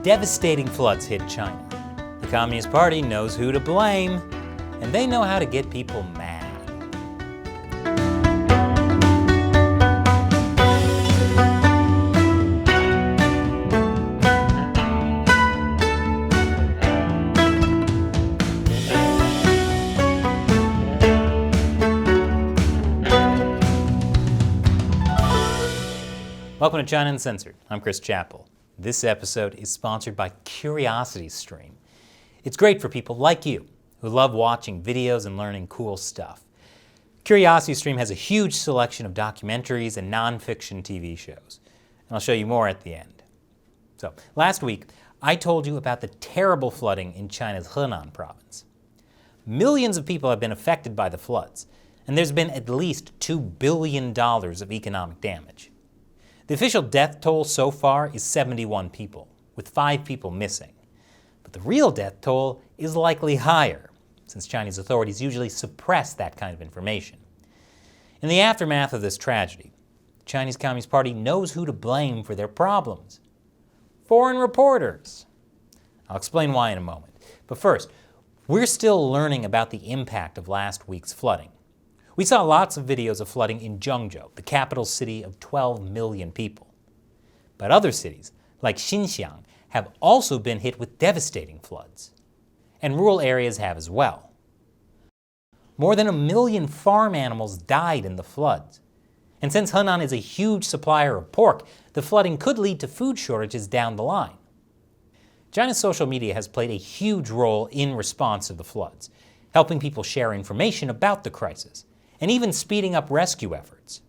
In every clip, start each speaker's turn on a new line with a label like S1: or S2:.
S1: Devastating floods hit China. The Communist Party knows who to blame, and they know how to get people mad. Welcome to China Uncensored. I'm Chris Chappell. This episode is sponsored by CuriosityStream. It's great for people like you who love watching videos and learning cool stuff. CuriosityStream has a huge selection of documentaries and non-fiction TV shows. And I'll show you more at the end. So, last week, I told you about the terrible flooding in China's Henan province. Millions of people have been affected by the floods, and there's been at least $2 billion of economic damage. The official death toll so far is 71 people, with 5 people missing. But the real death toll is likely higher, since Chinese authorities usually suppress that kind of information. In the aftermath of this tragedy, the Chinese Communist Party knows who to blame for their problems. Foreign reporters. I'll explain why in a moment. But first, we're still learning about the impact of last week's flooding. We saw lots of videos of flooding in Zhengzhou, the capital city of 12 million people. But other cities, like Xinjiang, have also been hit with devastating floods. And rural areas have as well. More than 1 million farm animals died in the floods. And since Henan is a huge supplier of pork, the flooding could lead to food shortages down the line. China's social media has played a huge role in response to the floods, helping people share information about the crisis, and even speeding up rescue efforts.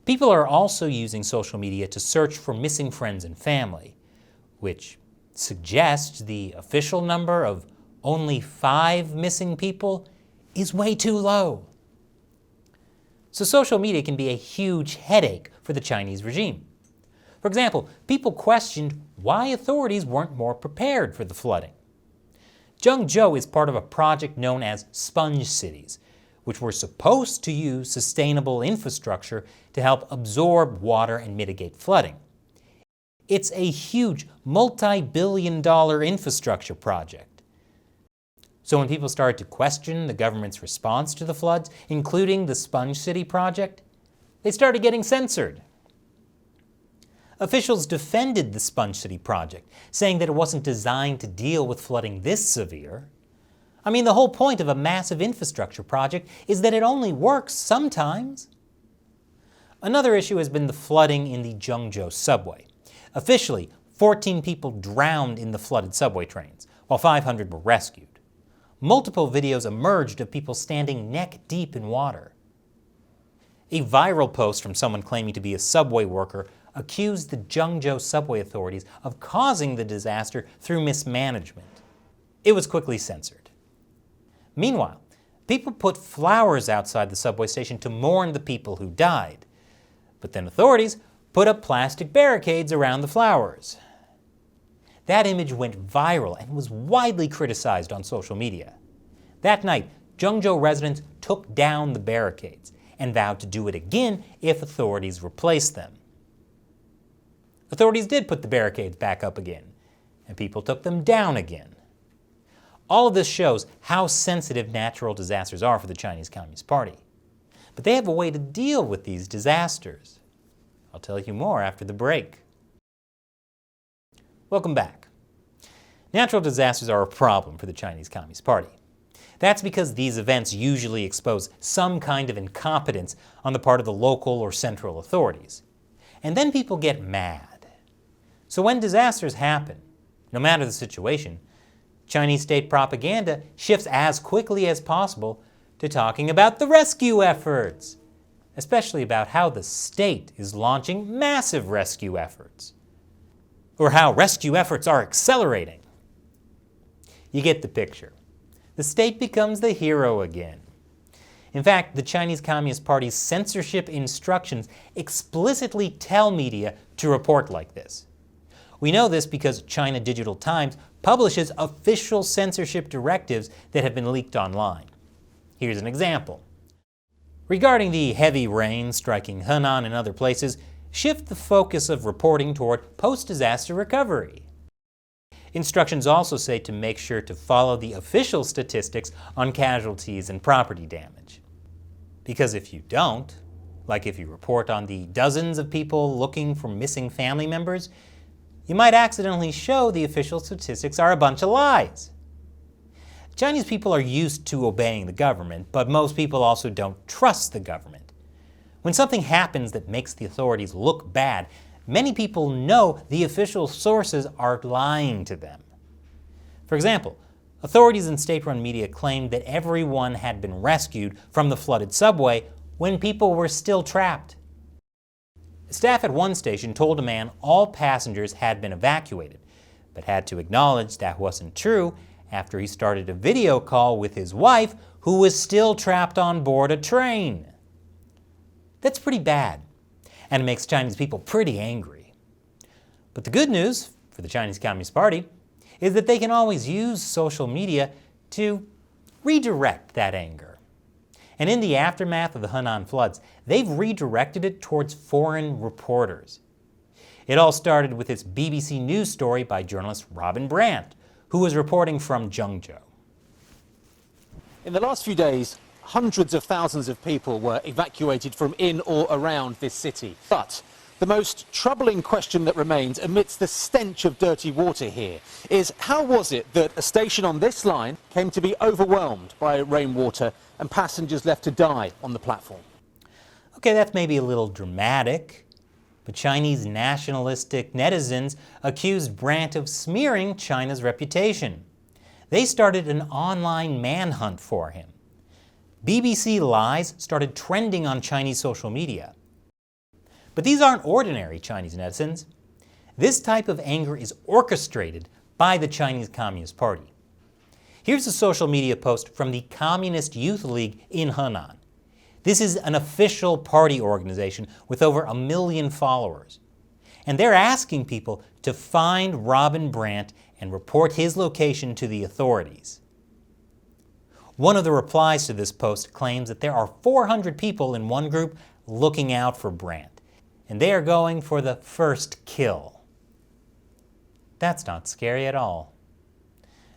S1: People are also using social media to search for missing friends and family, which suggests the official number of only 5 missing people is way too low. So social media can be a huge headache for the Chinese regime. For example, people questioned why authorities weren't more prepared for the flooding. Zhengzhou is part of a project known as Sponge Cities, which were supposed to use sustainable infrastructure to help absorb water and mitigate flooding. It's a huge multi-billion-dollar infrastructure project. So when people started to question the government's response to the floods, including the Sponge City project, they started getting censored. Officials defended the Sponge City project, saying that it wasn't designed to deal with flooding this severe. I mean, the whole point of a massive infrastructure project is that it only works sometimes. Another issue has been the flooding in the Zhengzhou subway. Officially, 14 people drowned in the flooded subway trains, while 500 were rescued. Multiple videos emerged of people standing neck-deep in water. A viral post from someone claiming to be a subway worker accused the Zhengzhou subway authorities of causing the disaster through mismanagement. It was quickly censored. Meanwhile, people put flowers outside the subway station to mourn the people who died. But then authorities put up plastic barricades around the flowers. That image went viral and was widely criticized on social media. That night, Zhengzhou residents took down the barricades and vowed to do it again if authorities replaced them. Authorities did put the barricades back up again, and people took them down again. All of this shows how sensitive natural disasters are for the Chinese Communist Party. But they have a way to deal with these disasters. I'll tell you more after the break. Welcome back. Natural disasters are a problem for the Chinese Communist Party. That's because these events usually expose some kind of incompetence on the part of the local or central authorities. And then people get mad. So when disasters happen, no matter the situation, Chinese state propaganda shifts as quickly as possible to talking about the rescue efforts, especially about how the state is launching massive rescue efforts, or how rescue efforts are accelerating. You get the picture. The state becomes the hero again. In fact, the Chinese Communist Party's censorship instructions explicitly tell media to report like this. We know this because China Digital Times publishes official censorship directives that have been leaked online. Here's an example. Regarding the heavy rain striking Henan and other places, shift the focus of reporting toward post-disaster recovery. Instructions also say to make sure to follow the official statistics on casualties and property damage. Because if you don't, like if you report on the dozens of people looking for missing family members, you might accidentally show the official statistics are a bunch of lies. Chinese people are used to obeying the government, but most people also don't trust the government. When something happens that makes the authorities look bad, many people know the official sources are lying to them. For example, authorities in state-run media claimed that everyone had been rescued from the flooded subway when people were still trapped. Staff at one station told a man all passengers had been evacuated, but had to acknowledge that wasn't true after he started a video call with his wife, who was still trapped on board a train. That's pretty bad, and it makes Chinese people pretty angry. But the good news for the Chinese Communist Party is that they can always use social media to redirect that anger. And in the aftermath of the Henan floods, they've redirected it towards foreign reporters. It all started with this BBC News story by journalist Robin Brant, who was reporting from Zhengzhou.
S2: In the last few days, hundreds of thousands of people were evacuated from in or around this city. But the most troubling question that remains amidst the stench of dirty water here is how was it that a station on this line came to be overwhelmed by rainwater and passengers left to die on the platform?
S1: Okay, that's maybe a little dramatic, but Chinese nationalistic netizens accused Brant of smearing China's reputation. They started an online manhunt for him. BBC lies started trending on Chinese social media. But these aren't ordinary Chinese netizens. This type of anger is orchestrated by the Chinese Communist Party. Here's a social media post from the Communist Youth League in Henan. This is an official party organization with over 1 million followers. And they're asking people to find Robin Brant and report his location to the authorities. One of the replies to this post claims that there are 400 people in one group looking out for Brant, and they are going for the first kill. That's not scary at all.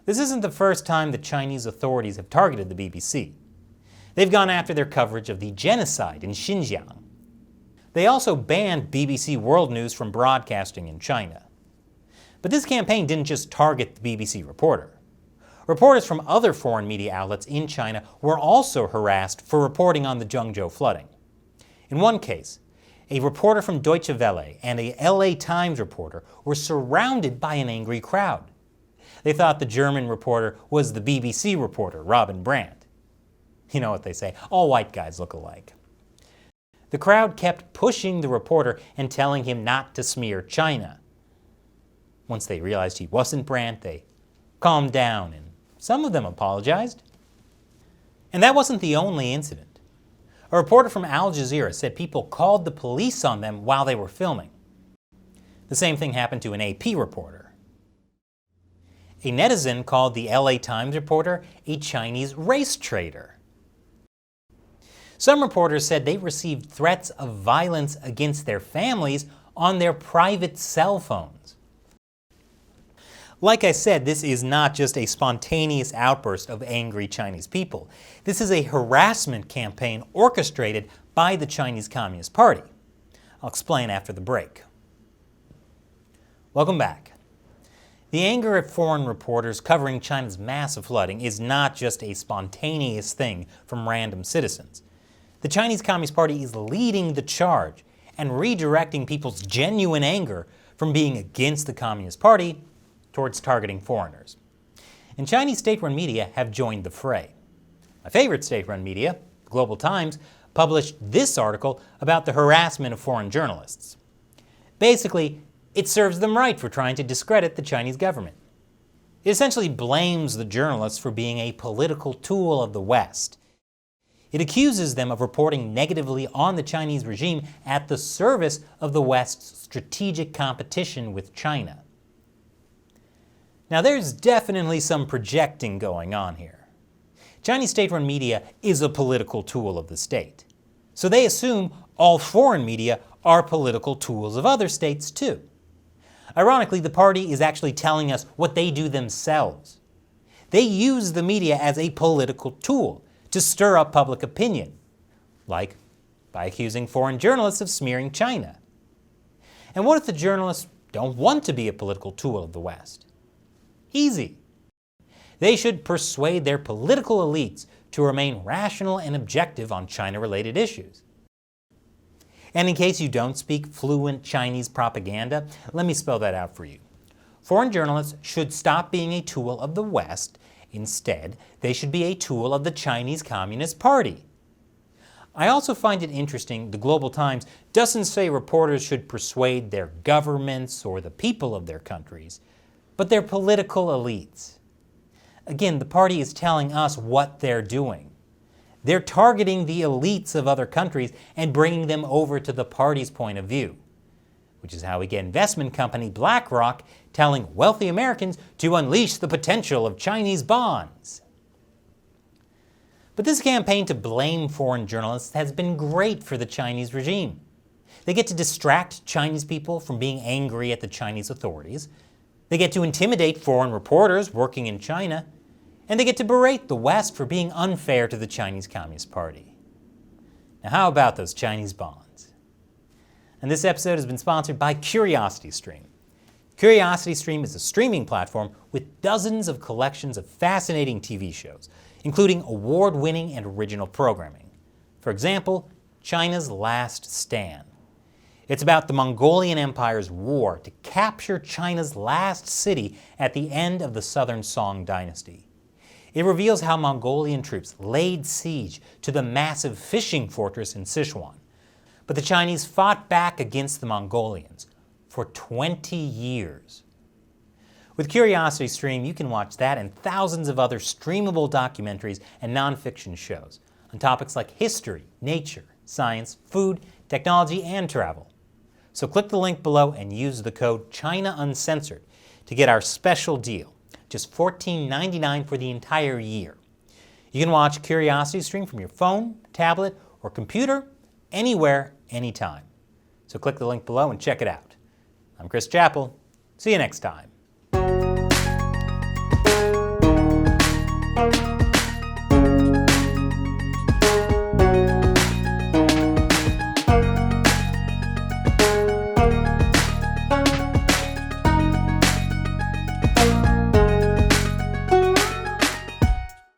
S1: This isn't the first time the Chinese authorities have targeted the BBC. They've gone after their coverage of the genocide in Xinjiang. They also banned BBC World News from broadcasting in China. But this campaign didn't just target the BBC reporter. Reporters from other foreign media outlets in China were also harassed for reporting on the Zhengzhou flooding. In one case, a reporter from Deutsche Welle and a LA Times reporter were surrounded by an angry crowd. They thought the German reporter was the BBC reporter, Robin Brant. You know what they say, all white guys look alike. The crowd kept pushing the reporter and telling him not to smear China. Once they realized he wasn't Brant, they calmed down, and some of them apologized. And that wasn't the only incident. A reporter from Al Jazeera said people called the police on them while they were filming. The same thing happened to an AP reporter. A netizen called the LA Times reporter a Chinese race traitor. Some reporters said they received threats of violence against their families on their private cell phones. Like I said, this is not just a spontaneous outburst of angry Chinese people. This is a harassment campaign orchestrated by the Chinese Communist Party. I'll explain after the break. Welcome back. The anger at foreign reporters covering China's massive flooding is not just a spontaneous thing from random citizens. The Chinese Communist Party is leading the charge and redirecting people's genuine anger from being against the Communist Party towards targeting foreigners. And Chinese state-run media have joined the fray. My favorite state-run media, the Global Times, published this article about the harassment of foreign journalists. Basically, it serves them right for trying to discredit the Chinese government. It essentially blames the journalists for being a political tool of the West. It accuses them of reporting negatively on the Chinese regime at the service of the West's strategic competition with China. Now, there's definitely some projecting going on here. Chinese state-run media is a political tool of the state. So they assume all foreign media are political tools of other states too. Ironically, the party is actually telling us what they do themselves. They use the media as a political tool to stir up public opinion, like by accusing foreign journalists of smearing China. And what if the journalists don't want to be a political tool of the West? Easy. They should persuade their political elites to remain rational and objective on China-related issues. And in case you don't speak fluent Chinese propaganda, let me spell that out for you. Foreign journalists should stop being a tool of the West. Instead, they should be a tool of the Chinese Communist Party. I also find it interesting the Global Times doesn't say reporters should persuade their governments or the people of their countries, but their political elites. Again, the party is telling us what they're doing. They're targeting the elites of other countries and bringing them over to the party's point of view, which is how we get investment company BlackRock telling wealthy Americans to unleash the potential of Chinese bonds. But this campaign to blame foreign journalists has been great for the Chinese regime. They get to distract Chinese people from being angry at the Chinese authorities. They get to intimidate foreign reporters working in China. And they get to berate the West for being unfair to the Chinese Communist Party. Now, how about those Chinese bonds? And this episode has been sponsored by CuriosityStream. CuriosityStream is a streaming platform with dozens of collections of fascinating TV shows, including award-winning and original programming. For example, China's Last Stand. It's about the Mongolian Empire's war to capture China's last city at the end of the Southern Song dynasty. It reveals how Mongolian troops laid siege to the massive fishing fortress in Sichuan. But the Chinese fought back against the Mongolians for 20 years. With CuriosityStream, you can watch that and thousands of other streamable documentaries and nonfiction shows on topics like history, nature, science, food, technology, and travel. So click the link below and use the code China Uncensored to get our special deal. Just $14.99 for the entire year. You can watch CuriosityStream from your phone, tablet, or computer, anywhere, anytime. So click the link below and check it out. I'm Chris Chappell. See you next time.